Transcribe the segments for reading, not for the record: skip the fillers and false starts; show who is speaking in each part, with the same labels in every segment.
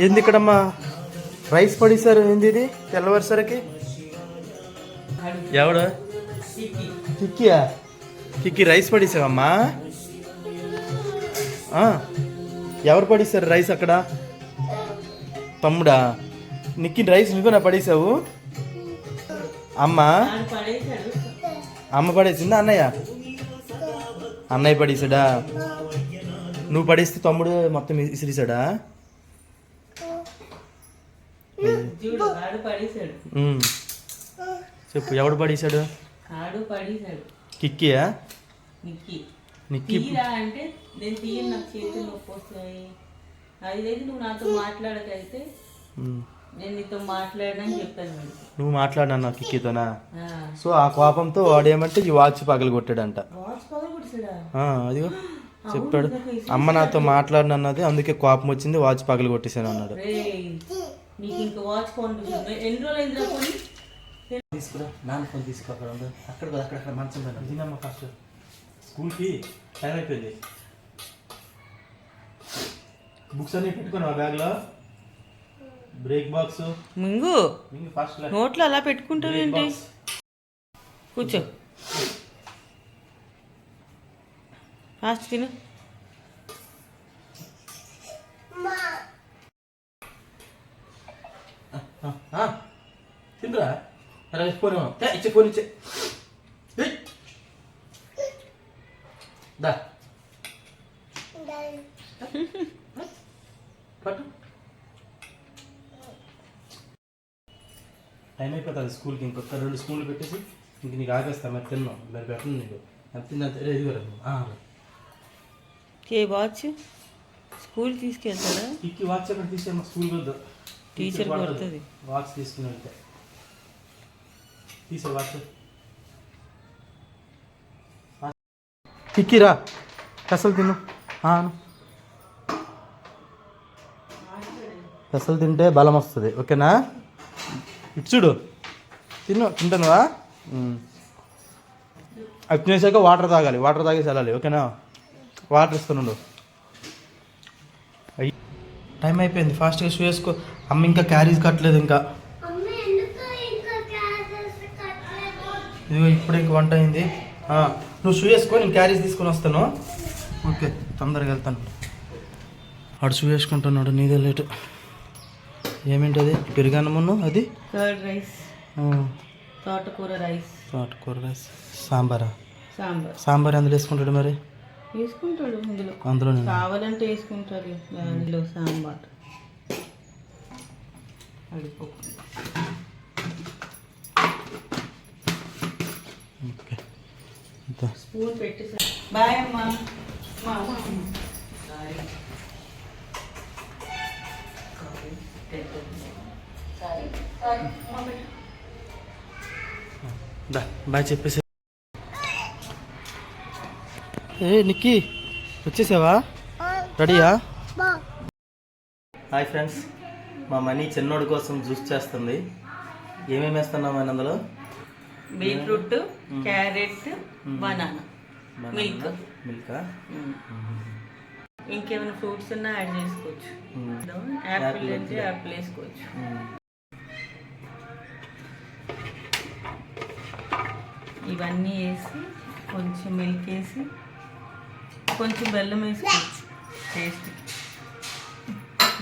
Speaker 1: ఏంది ఇక్కడమ్మా రైస్ పడిసారు? ఏంది ఇది తెల్లవారుసరికి? ఎవడు కిక్కియా? కిక్కి రైస్ పడిసావమ్మా? ఎవరు పడిస్తారు రైస్ అక్కడ? తమ్ముడా? నిక్కి రైస్ నువ్వునా పడేసావు? అమ్మ పడేసిందా? అన్నయ్య పడేసాడా? నువ్వు పడేస్తే తమ్ముడు మొత్తం ఇసిరిసాడా? చెప్పు, ఎవడు పడేసాడు? కిక్కియా? నిక్కి
Speaker 2: అంటే నేను తీయను, నాకు చేతులు నొప్పి వస్తాయి. అది లేదు, నువ్వు నాతో మాట్లాడకైతే నేను నీతో మాట్లాడని చెప్పాను.
Speaker 1: నువ్వు మాట్లాడినా కిక్కితోనా? సో ఆ కోపంతో వాడేమంటే ఈ వాచ్ పగలు కొట్టాడంట. అదిగో చెప్పాడు, అమ్మ నాతో మాట్లాడినన్నది, అందుకే కోపం వచ్చింది, వాచ్ పగలు కొట్టేసాను అన్నాడు. తీసుకురా, నాన్న ఫోన్ తీసుకో. అక్కడ మంచం తినమ్మా. ఫస్ట్ స్కూల్కి టైం అయిపోయింది. బుక్స్ అన్ని పెట్టుకున్నావా బ్యాగ్లో? బ్రేక్ బాక్స్
Speaker 2: మింగు
Speaker 1: ఫస్ట్
Speaker 2: నోట్లో అలా పెట్టుకుంటావు ఏంటి? కూర్చో, ఫాస్ట్ తిను.
Speaker 1: తింటురా? ఫోన్ ఇచ్చే, ఫోన్ ఇచ్చే. దా పట్టు. టైం అయిపోతుంది స్కూల్కి. ఇంకొక 2 స్కూళ్ళు పెట్టేసి ఇంక నీకు ఆగేస్తా. మరి తిన్నావు, మరి పెట్టను నీకు. తిందంటే
Speaker 2: ఏ వాచ్ స్కూల్ తీసుకెళ్తాడా?
Speaker 1: కిక్కి వాచ్ అక్కడ తీసేమ్మా, స్కూల్కి వద్దు.
Speaker 2: టీచర్ పడుతుంది.
Speaker 1: వాచ్ తీసుకుని వెళ్తే తీసే వాచ్. కిక్కిరా, పెసలు తిను. పెసలు తింటే బలం వస్తుంది, ఓకేనా? ఇటు చూడు, తింటానువా? అది తినేసాక వాటర్ తాగాలి, వాటర్ తాగేసి వెళ్ళాలి, ఓకేనా? వాటర్ ఇస్తున్నాడు. టైం అయిపోయింది, ఫాస్ట్గా షూ వేసుకో. అమ్మ ఇంకా క్యారీస్ కట్టలేదు. ఇంకా ఇదిగో ఇప్పుడే ఇంక వంట అయింది. నువ్వు షూ వేసుకో, నేను క్యారీస్ తీసుకొని వస్తాను. ఓకే, తొందరగా వెళ్తాను. ఆడు షూ వేసుకుంటున్నాడు, నీదే లేటు. ఏమిటది? పెరుగన్నమును, అది
Speaker 2: కర్డ్ రైస్, తోటకూర రైస్.
Speaker 1: తోటకూర రైస్, సాంబారా?
Speaker 2: సాంబార్
Speaker 1: అందులో వేసుకుంటాడు. మరి
Speaker 2: వేసుకుంటాడు,
Speaker 1: అందులో
Speaker 2: కావాలంటే వేసుకుంటాడు. దానిలో సాంబార్ స్పూన్ పెట్టేసా. బాయ్ అమ్మా.
Speaker 1: బాయ్ చెప్పేసి. నిక్కి వచ్చేసావా? రెడీయా? హాయ్ ఫ్రెండ్స్, మా మనీ చిన్నోడి కోసం జ్యూస్ చేస్తుంది. ఏమేమి వేస్తున్నాం అని అందులో?
Speaker 2: Beetroot, carrot, banana, milk. ఇంకేమైనా ఫ్రూట్స్ ఉన్నా యాడ్ చేసుకోవచ్చు. యాపిల్ అంటే యాపిల్ వేసుకోవచ్చు. ఇవన్నీ వేసి కొంచెం మిల్క్ వేసి కొంచెం బెల్లం వేసుకోవచ్చు. టేస్ట్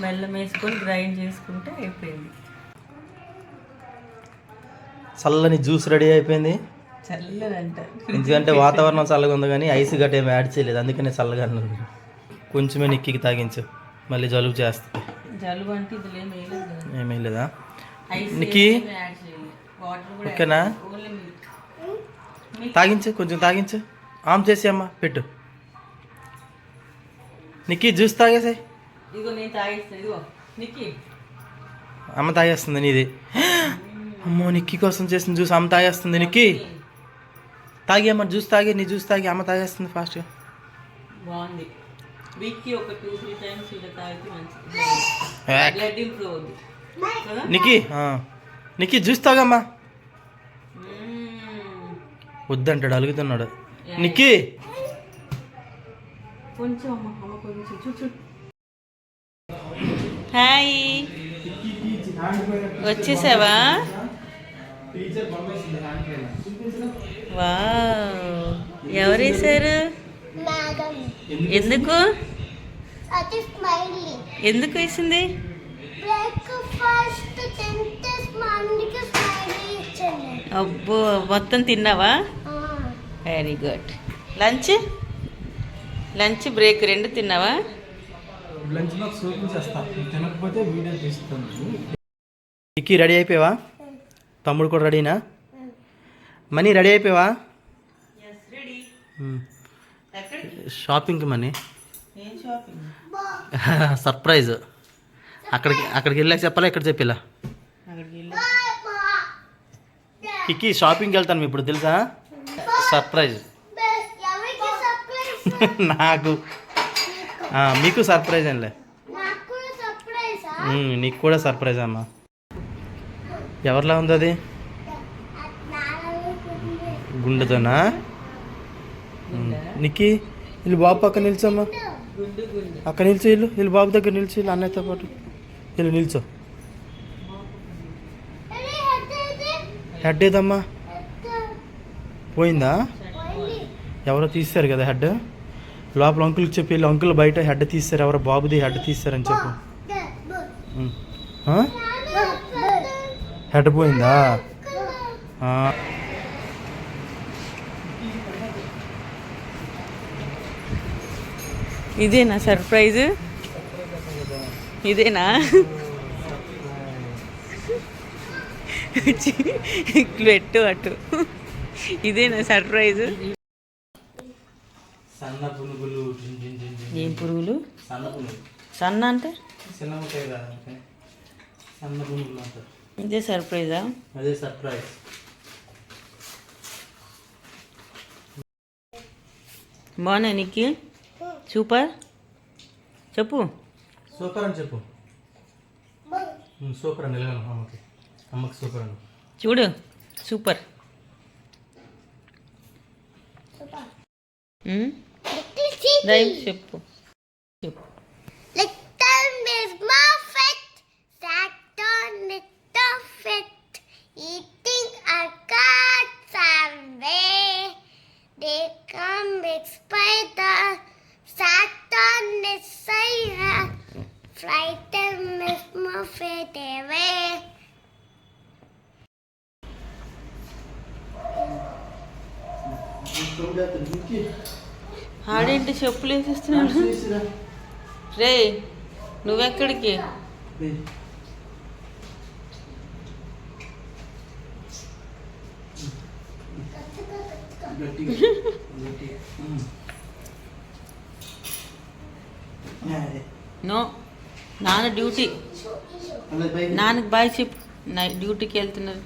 Speaker 2: బెల్లం వేసుకొని గ్రైండ్ చేసుకుంటే అయిపోయింది.
Speaker 1: చల్లని జ్యూస్ రెడీ అయిపోయింది.
Speaker 2: చల్లదంట,
Speaker 1: ఎందుకంటే వాతావరణం చల్లగా ఉంది, కానీ ఐస్ గట్ట ఏమి యాడ్ చేయలేదు, అందుకనే చల్లగా అన్నది. కొంచెమే నిక్కికి తాగించు, మళ్ళీ జలుబు చేస్తుంది.
Speaker 2: జలుబు అంటే
Speaker 1: ఏమీ లేదా నిక్కి? ఓకేనా? తాగించు, కొంచెం తాగించు. ఆమ్ చేసి అమ్మ పెట్టు. నిక్కి జ్యూస్ తాగేసాయి. అమ్మ తాగేస్తుంది నీది. అమ్మో, నిక్కి కోసం చేసిన జ్యూస్ అమ్మ తాగేస్తుంది. నిక్కి తాగి అమ్మ, జ్యూస్ తాగి, నీ జ్యూస్ తాగి అమ్మ తాగేస్తుంది ఫాస్ట్గా.
Speaker 2: బాగుంది.
Speaker 1: నిక్కి జ్యూస్ తాగమ్మా. వద్దంటాడు, అలుగుతున్నాడు. నిక్కి
Speaker 2: హాయ్ వచ్చేసావా?
Speaker 1: టీచర్ పంపేసింది హ్యాండ్ పైన.
Speaker 2: వావ్, ఎవరు వేశారు? ఎందుకు ఎందుకు వేసింది? అబ్బో, మొత్తం తిన్నావా? Very good. లంచ్ బ్రేక్ 2 తిన్నావా?
Speaker 1: లంచ్ బాక్స్ ఓపెన్ చేస్తా, తినకపోతే వీడియో తీస్తాను. విక్కీ రెడీ అయిపోయావా? తమ్ముడు కూడా రెడీనా? మనీ రెడీ అయిపోయావా? షాపింగ్కి మనీ సర్ప్రైజ్. అక్కడికి వెళ్ళాక చెప్పాలా, ఇక్కడ చెప్పిలా? కిక్కి షాపింగ్కి వెళ్తాను ఇప్పుడు, తెలుసా? సర్ప్రైజ్ నాకు. మీకు సర్ప్రైజ్ అండి. నీకు కూడా సర్ప్రైజ్ అమ్మా. ఎవరిలా ఉంది అది? గుండెతోనా? నిక్కి వీళ్ళు బాబు పక్క నిల్చోమ్మా. అక్కడ నిల్చో, వీళ్ళు బాబు దగ్గర నిల్చో, వీళ్ళు అన్నయ్యతో పాటు వీళ్ళు నిల్చో. హెడ్ ఏదమ్మా? పోయిందా? ఎవరో తీస్తారు కదా హెడ్. లోపల అంకుల్కి చెప్పి వీళ్ళు అంకుల్ బయట హెడ్ తీస్తారు, ఎవరో బాబుది హెడ్ తీస్తారని చెప్పు. హెడ్ పోయిందా?
Speaker 2: ఇదేనా సర్ప్రైజ్? ఇదేనా? పెట్టు అటు. ఇదేనా సర్ప్రైజ్?
Speaker 1: సన్న పునుగులు.
Speaker 2: ఏం పురుగులు?
Speaker 1: సన్న పునుగులు.
Speaker 2: సన్న అంటే
Speaker 1: చిన్న ఉంటాయి కదా, సన్న పునుగులు అంటారు.
Speaker 2: ఇదే సర్ప్రైజా?
Speaker 1: అదే సర్ప్రైజ్.
Speaker 2: బాగున్నా నీకు? సూపర్ చెప్పు.
Speaker 1: సూపర్ అని చెప్పు. సూపర్ అని వెళ్ళాను అమ్మకి సూపర్ అని
Speaker 2: చూడు. సూపర్. చెప్పు. ఆడేంటి చెప్పులు వేసేస్తున్నాడు? రే నువ్వెక్కడికి? నో, నాన్న డ్యూటీ. నాన్నకి బాయ్ చెప్పు. నైట్ డ్యూటీకి వెళ్తున్నారు.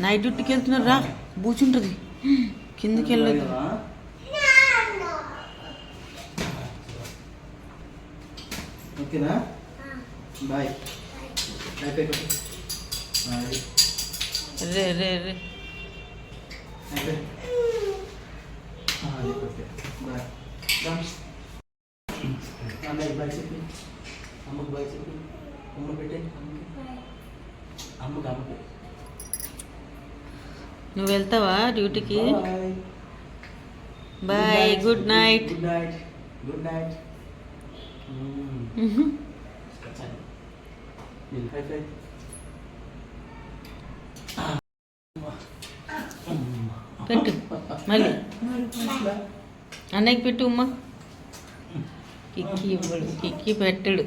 Speaker 2: నైట్ డ్యూటీకి వెళ్తున్నారు. రా, బూచుంటుంది, కిందకి వెళ్ళదు.
Speaker 1: ఓకేనా? బాయ్.
Speaker 2: రే రే రే
Speaker 1: బాయ్ చెప్పి అమ్మకి బాయ్ చెప్పి. అమ్మ పెట్టే అమ్మకి.
Speaker 2: నువ్వు వెళ్తావా డ్యూటీకి? Bye. Good night.
Speaker 1: Good night.
Speaker 2: పెట్టు మళ్ళీ అన్నయ్యకి పెట్టు. ఉమ్మ కిక్కి ఇవ్వడు, కిక్కి పెట్టడు.